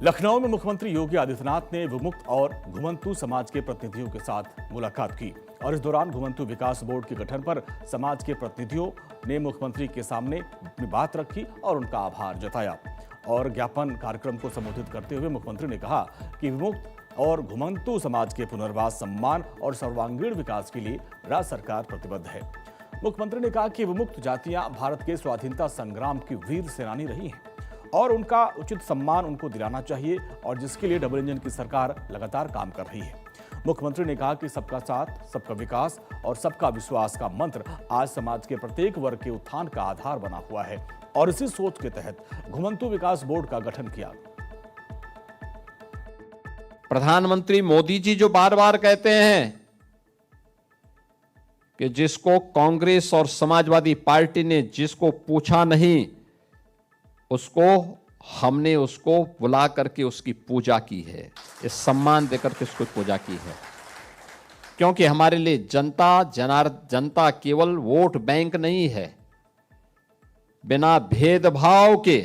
लखनऊ में मुख्यमंत्री योगी आदित्यनाथ ने विमुक्त और घुमंतु समाज के प्रतिनिधियों के साथ मुलाकात की और इस दौरान घुमंतु विकास बोर्ड के गठन पर समाज के प्रतिनिधियों ने मुख्यमंत्री के सामने अपनी बात रखी और उनका आभार जताया। और ज्ञापन कार्यक्रम को संबोधित करते हुए मुख्यमंत्री ने कहा कि विमुक्त और घुमंतु समाज के पुनर्वास, सम्मान और सर्वांगीण विकास के लिए राज्य सरकार प्रतिबद्ध है। मुख्यमंत्री ने कहा कि विमुक्त जातियां भारत के स्वाधीनता संग्राम की वीर सेनानी रही हैं और उनका उचित सम्मान उनको दिलाना चाहिए और जिसके लिए डबल इंजन की सरकार लगातार काम कर रही है। मुख्यमंत्री ने कहा कि सबका साथ, सबका विकास और सबका विश्वास का मंत्र आज समाज के प्रत्येक वर्ग के उत्थान का आधार बना हुआ है और इसी सोच के तहत घुमंतु विकास बोर्ड का गठन किया। प्रधानमंत्री मोदी जी जो बार बार कहते हैं कि जिसको कांग्रेस और समाजवादी पार्टी ने जिसको पूछा नहीं, हमने उसको बुला करके उसकी पूजा की है, इस सम्मान देकर के उसको पूजा की है। क्योंकि हमारे लिए जनता केवल वोट बैंक नहीं है। बिना भेदभाव के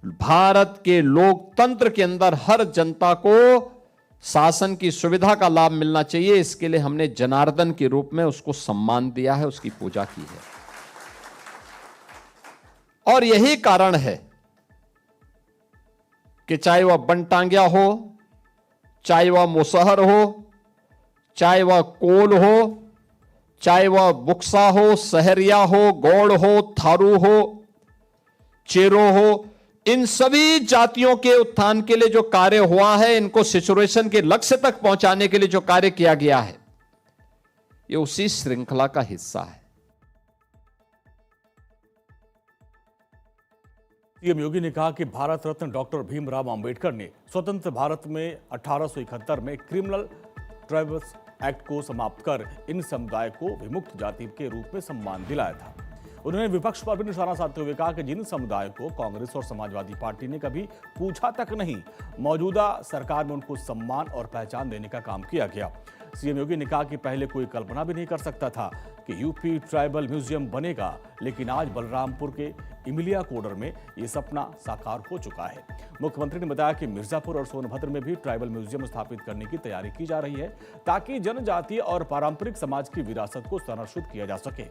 भारत के लोकतंत्र के अंदर हर जनता को शासन की सुविधा का लाभ मिलना चाहिए। इसके लिए हमने जनार्दन के रूप में उसको सम्मान दिया है, उसकी पूजा की है। और यही कारण है कि चाहे वह बनटांगिया हो, चाहे वह मुसहर हो, चाहे वह कोल हो, चाहे वह बुक्सा हो, सहरिया हो, गौड़ हो, थारू हो, चेरो हो, इन सभी जातियों के उत्थान के लिए जो कार्य हुआ है, इनको सिचुएशन के लक्ष्य तक पहुंचाने के लिए जो कार्य किया गया है, ये उसी श्रृंखला का हिस्सा है। सीएम योगी ने कहा कि भारत रत्न डॉक्टर भीमराव अंबेडकर ने स्वतंत्र भारत में 1871 में क्रिमिनल ट्राइब्स एक्ट को समाप्त कर इन समुदाय को विमुक्त जाति के रूप में सम्मान दिलाया था। उन्होंने विपक्ष पर भी निशाना साधते हुए कहा कि जिन समुदायों को कांग्रेस और समाजवादी पार्टी ने कभी पूछा तक नहीं, मौजूदा सरकार में उनको सम्मान और पहचान देने का काम किया गया। सीएम योगी ने कहा कि पहले कोई कल्पना भी नहीं कर सकता था कि यूपी ट्राइबल म्यूजियम बनेगा, लेकिन आज बलरामपुर के इमिलिया कोडर में ये सपना साकार हो चुका है। मुख्यमंत्री ने बताया कि मिर्जापुर और सोनभद्र में भी ट्राइबल म्यूजियम स्थापित करने की तैयारी की जा रही है ताकि जनजातीय और पारंपरिक समाज की विरासत को संरक्षित किया जा सके।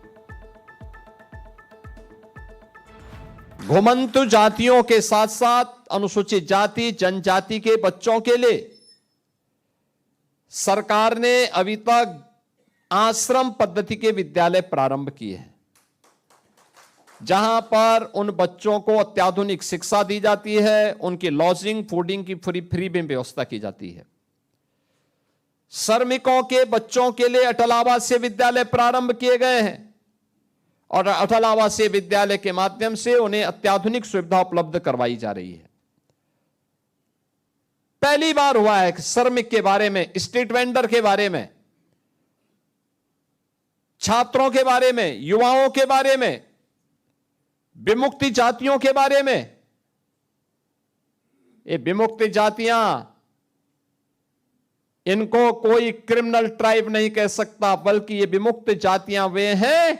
घुमंतु जातियों के साथ साथ अनुसूचित जाति जनजाति के बच्चों के लिए सरकार ने अभी तक आश्रम पद्धति के विद्यालय प्रारंभ किए हैं, जहां पर उन बच्चों को अत्याधुनिक शिक्षा दी जाती है, उनकी लॉजिंग फूडिंग की फ्री में व्यवस्था की जाती है। श्रमिकों के बच्चों के लिए अटल आवासीय विद्यालय प्रारंभ किए गए हैं और अटल आवासीय विद्यालय के माध्यम से उन्हें अत्याधुनिक सुविधा उपलब्ध करवाई जा रही है। पहली बार हुआ है कि श्रमिक के बारे में, स्ट्रीट वेंडर के बारे में, छात्रों के बारे में, युवाओं के बारे में, विमुक्ति जातियों के बारे में। ये विमुक्ति जातियां, इनको कोई क्रिमिनल ट्राइब नहीं कह सकता, बल्कि ये विमुक्त जातियां वे हैं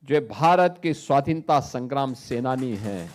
जो भारत के स्वाधीनता संग्राम सेनानी हैं।